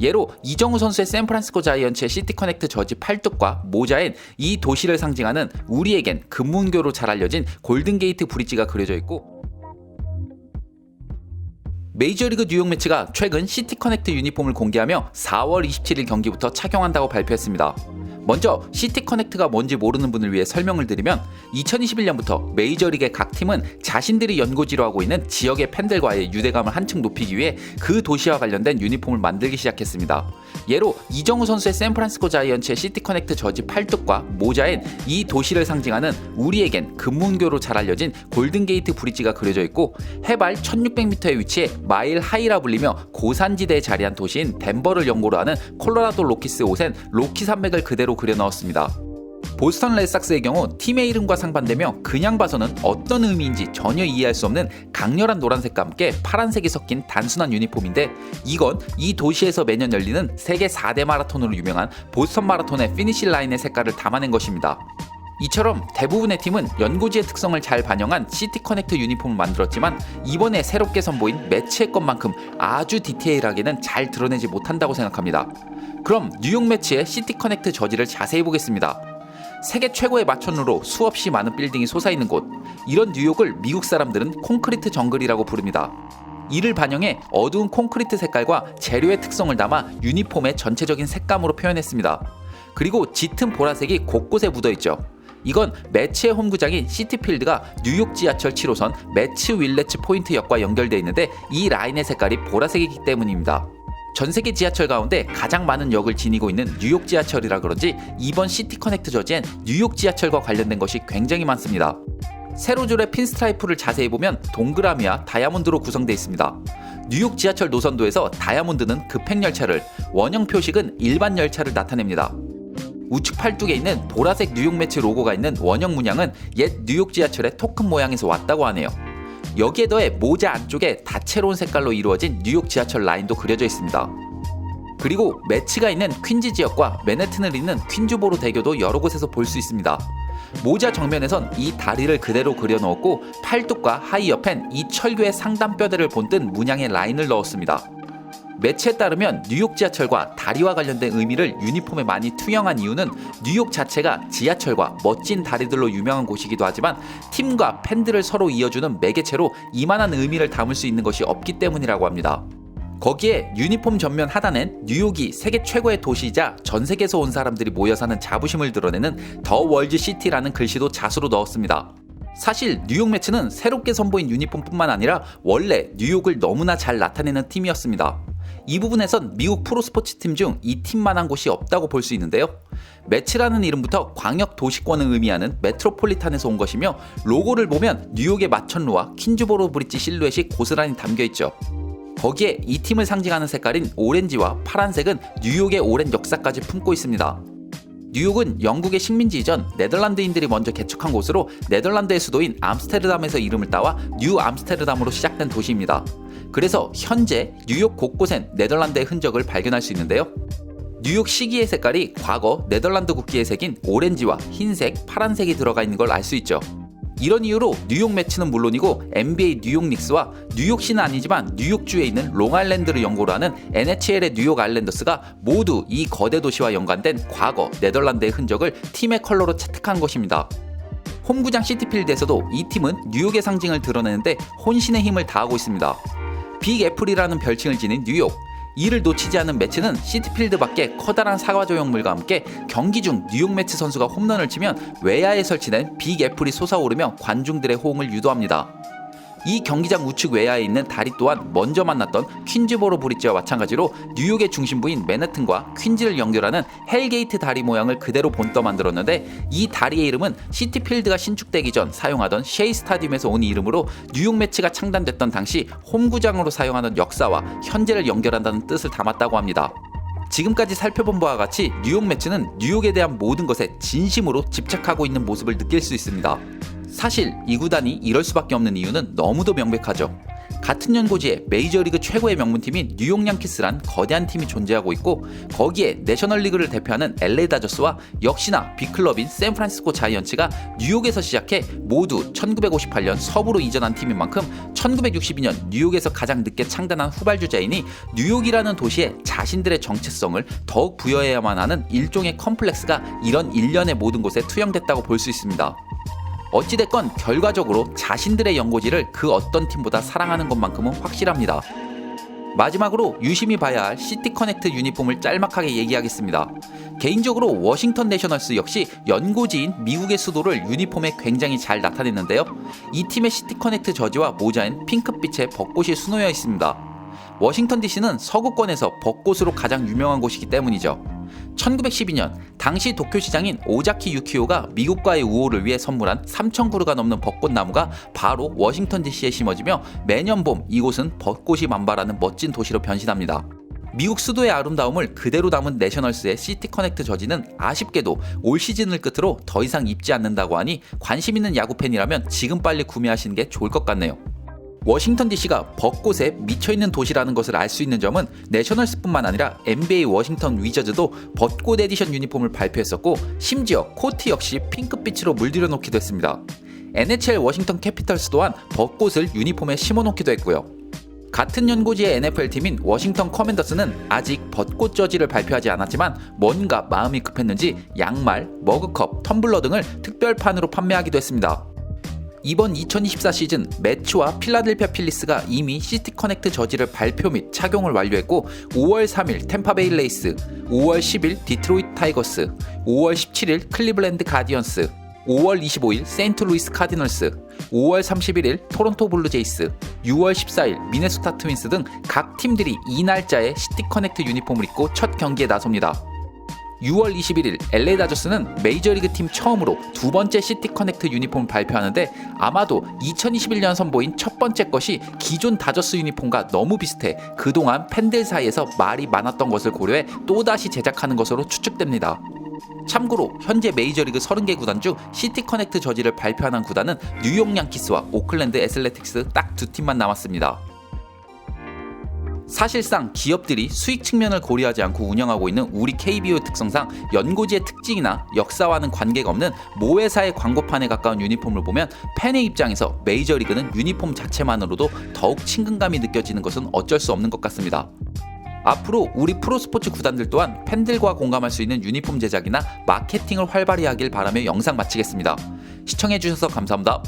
예로 이정우 선수의 샌프란시스코 자이언츠의 시티 커넥트 저지 팔뚝과 모자엔 이 도시를 상징하는 우리에겐 금문교로 잘 알려진 골든게이트 브릿지가 그려져 있고, 메이저리그 뉴욕 매치가 최근 시티 커넥트 유니폼을 공개하며 4월 27일 경기부터 착용한다고 발표했습니다. 먼저 시티 커넥트가 뭔지 모르는 분을 위해 설명을 드리면 2021년부터 메이저리그의 각 팀은 자신들이 연고지로 하고 있는 지역의 팬들과의 유대감을 한층 높이기 위해 그 도시와 관련된 유니폼을 만들기 시작했습니다. 예로 이정우 선수의 샌프란시스코 자이언츠의 시티 커넥트 저지 팔뚝과 모자엔 이 도시를 상징하는 우리에겐 금문교로 잘 알려진 골든게이트 브릿지가 그려져 있고, 해발 1600m에 위치해 마일 하이라 불리며 고산지대에 자리한 도시인 덴버를 연고로 하는 콜로라도 로키스 옷엔 로키 산맥을 그대로 그려 넣었습니다. 보스턴 레드삭스의 경우 팀의 이름과 상반되며 그냥 봐서는 어떤 의미인지 전혀 이해할 수 없는 강렬한 노란색과 함께 파란색이 섞인 단순한 유니폼인데, 이건 이 도시에서 매년 열리는 세계 4대 마라톤으로 유명한 보스턴 마라톤의 피니시 라인의 색깔을 담아낸 것입니다. 이처럼 대부분의 팀은 연고지의 특성을 잘 반영한 시티 커넥트 유니폼을 만들었지만, 이번에 새롭게 선보인 매치의 것만큼 아주 디테일하게는 잘 드러내지 못한다고 생각합니다. 그럼 뉴욕 매치의 시티 커넥트 저지를 자세히 보겠습니다. 세계 최고의 마천루로 수없이 많은 빌딩이 솟아있는 곳, 이런 뉴욕을 미국 사람들은 콘크리트 정글이라고 부릅니다. 이를 반영해 어두운 콘크리트 색깔과 재료의 특성을 담아 유니폼의 전체적인 색감으로 표현했습니다. 그리고 짙은 보라색이 곳곳에 묻어있죠. 이건 매치의 홈구장인 시티필드가 뉴욕 지하철 7호선 매치 윌레츠 포인트역과 연결되어 있는데, 이 라인의 색깔이 보라색이기 때문입니다. 전세계 지하철 가운데 가장 많은 역을 지니고 있는 뉴욕 지하철이라 그런지 이번 시티 커넥트 저지엔 뉴욕 지하철과 관련된 것이 굉장히 많습니다. 세로줄의 핀스트라이프를 자세히 보면 동그라미와 다이아몬드로 구성되어 있습니다. 뉴욕 지하철 노선도에서 다이아몬드는 급행열차를, 원형 표식은 일반 열차를 나타냅니다. 우측 팔뚝에 있는 보라색 뉴욕 매치 로고가 있는 원형 문양은 옛 뉴욕 지하철의 토큰 모양에서 왔다고 하네요. 여기에 더해 모자 안쪽에 다채로운 색깔로 이루어진 뉴욕 지하철 라인도 그려져 있습니다. 그리고 매치가 있는 퀸즈 지역과 맨해튼을 잇는 퀸즈보로 대교도 여러 곳에서 볼 수 있습니다. 모자 정면에선 이 다리를 그대로 그려 넣었고, 팔뚝과 하이 옆엔 이 철교의 상단뼈대를 본뜬 문양의 라인을 넣었습니다. 매치에 따르면 뉴욕 지하철과 다리와 관련된 의미를 유니폼에 많이 투영한 이유는 뉴욕 자체가 지하철과 멋진 다리들로 유명한 곳이기도 하지만, 팀과 팬들을 서로 이어주는 매개체로 이만한 의미를 담을 수 있는 것이 없기 때문이라고 합니다. 거기에 유니폼 전면 하단엔 뉴욕이 세계 최고의 도시이자 전 세계에서 온 사람들이 모여 사는 자부심을 드러내는 더 월드 시티라는 글씨도 자수로 넣었습니다. 사실 뉴욕 매치는 새롭게 선보인 유니폼뿐만 아니라 원래 뉴욕을 너무나 잘 나타내는 팀이었습니다. 이 부분에선 미국 프로스포츠 팀 중 이 팀만한 곳이 없다고 볼 수 있는데요. 매치라는 이름부터 광역 도시권을 의미하는 메트로폴리탄에서 온 것이며, 로고를 보면 뉴욕의 마천루와 퀸즈보로 브릿지 실루엣이 고스란히 담겨있죠. 거기에 이 팀을 상징하는 색깔인 오렌지와 파란색은 뉴욕의 오랜 역사까지 품고 있습니다. 뉴욕은 영국의 식민지 이전 네덜란드인들이 먼저 개척한 곳으로 네덜란드의 수도인 암스테르담에서 이름을 따와 뉴 암스테르담으로 시작된 도시입니다. 그래서 현재 뉴욕 곳곳엔 네덜란드의 흔적을 발견할 수 있는데요. 뉴욕 시기의 색깔이 과거 네덜란드 국기의 색인 오렌지와 흰색, 파란색이 들어가 있는 걸 알 수 있죠. 이런 이유로 뉴욕 매치는 물론이고 NBA 뉴욕 닉스와 뉴욕시는 아니지만 뉴욕주에 있는 롱아일랜드를 연고로 하는 NHL의 뉴욕 아일랜더스가 모두 이 거대 도시와 연관된 과거 네덜란드의 흔적을 팀의 컬러로 채택한 것입니다. 홈구장 시티필드에서도 이 팀은 뉴욕의 상징을 드러내는데 혼신의 힘을 다하고 있습니다. 빅 애플이라는 별칭을 지닌 뉴욕, 이를 놓치지 않은 매치는 시티필드 밖에 커다란 사과 조형물과 함께 경기 중 뉴욕 매치 선수가 홈런을 치면 외야에 설치된 빅 애플이 솟아오르며 관중들의 호응을 유도합니다. 이 경기장 우측 외야에 있는 다리 또한 먼저 만났던 퀸즈보로 브릿지와 마찬가지로 뉴욕의 중심부인 맨해튼과 퀸즈를 연결하는 헬게이트 다리 모양을 그대로 본떠 만들었는데, 이 다리의 이름은 시티필드가 신축되기 전 사용하던 셰이 스타디움에서 온 이름으로 뉴욕 매치가 창단됐던 당시 홈구장으로 사용하는 역사와 현재를 연결한다는 뜻을 담았다고 합니다. 지금까지 살펴본 바와 같이 뉴욕 매치는 뉴욕에 대한 모든 것에 진심으로 집착하고 있는 모습을 느낄 수 있습니다. 사실 이 구단이 이럴 수밖에 없는 이유는 너무도 명백하죠. 같은 연고지에 메이저리그 최고의 명문팀인 뉴욕 양키스란 거대한 팀이 존재하고 있고, 거기에 내셔널리그를 대표하는 LA 다저스와 역시나 빅클럽인 샌프란시스코 자이언츠가 뉴욕에서 시작해 모두 1958년 서부로 이전한 팀인 만큼 1962년 뉴욕에서 가장 늦게 창단한 후발주자이니 뉴욕이라는 도시에 자신들의 정체성을 더욱 부여해야만 하는 일종의 컴플렉스가 이런 일련의 모든 곳에 투영됐다고 볼 수 있습니다. 어찌됐건 결과적으로 자신들의 연고지를 그 어떤 팀보다 사랑하는 것만큼은 확실합니다. 마지막으로 유심히 봐야 할 시티 커넥트 유니폼을 짤막하게 얘기하겠습니다. 개인적으로 워싱턴 내셔널스 역시 연고지인 미국의 수도를 유니폼에 굉장히 잘 나타냈는데요. 이 팀의 시티 커넥트 저지와 모자엔 핑크빛의 벚꽃이 수놓여 있습니다. 워싱턴 DC는 서구권에서 벚꽃으로 가장 유명한 곳이기 때문이죠. 1912년 당시 도쿄시장인 오자키 유키오가 미국과의 우호를 위해 선물한 3,000그루가 넘는 벚꽃나무가 바로 워싱턴 DC에 심어지며 매년 봄 이곳은 벚꽃이 만발하는 멋진 도시로 변신합니다. 미국 수도의 아름다움을 그대로 담은 내셔널스의 시티 커넥트 저지는 아쉽게도 올 시즌을 끝으로 더 이상 입지 않는다고 하니 관심 있는 야구 팬이라면 지금 빨리 구매하시는 게 좋을 것 같네요. 워싱턴 DC가 벚꽃에 미쳐있는 도시라는 것을 알 수 있는 점은 내셔널스뿐만 아니라 NBA 워싱턴 위저즈도 벚꽃 에디션 유니폼을 발표했었고, 심지어 코트 역시 핑크빛으로 물들여 놓기도 했습니다. NHL 워싱턴 캐피털스 또한 벚꽃을 유니폼에 심어놓기도 했고요. 같은 연고지의 NFL팀인 워싱턴 커맨더스는 아직 벚꽃 저지를 발표하지 않았지만 뭔가 마음이 급했는지 양말, 머그컵, 텀블러 등을 특별판으로 판매하기도 했습니다. 이번 2024 시즌 매츠와 필라델피아 필리스가 이미 시티 커넥트 저지를 발표 및 착용을 완료했고, 5월 3일 템파베이 레이스, 5월 10일 디트로이트 타이거스, 5월 17일 클리블랜드 가디언스, 5월 25일 세인트루이스 카디널스, 5월 31일 토론토 블루제이스, 6월 14일 미네소타 트윈스 등 각 팀들이 이 날짜에 시티 커넥트 유니폼을 입고 첫 경기에 나섭니다. 6월 21일 LA 다저스는 메이저리그 팀 처음으로 두 번째 시티 커넥트 유니폼을 발표하는데, 아마도 2021년 선보인 첫 번째 것이 기존 다저스 유니폼과 너무 비슷해 그동안 팬들 사이에서 말이 많았던 것을 고려해 또다시 제작하는 것으로 추측됩니다. 참고로 현재 메이저리그 30개 구단 중 시티 커넥트 저지를 발표하는 구단은 뉴욕 양키스와 오클랜드 애슬레틱스 딱 두 팀만 남았습니다. 사실상 기업들이 수익 측면을 고려하지 않고 운영하고 있는 우리 KBO의 특성상 연고지의 특징이나 역사와는 관계가 없는 모회사의 광고판에 가까운 유니폼을 보면 팬의 입장에서 메이저리그는 유니폼 자체만으로도 더욱 친근감이 느껴지는 것은 어쩔 수 없는 것 같습니다. 앞으로 우리 프로스포츠 구단들 또한 팬들과 공감할 수 있는 유니폼 제작이나 마케팅을 활발히 하길 바라며 영상 마치겠습니다. 시청해주셔서 감사합니다.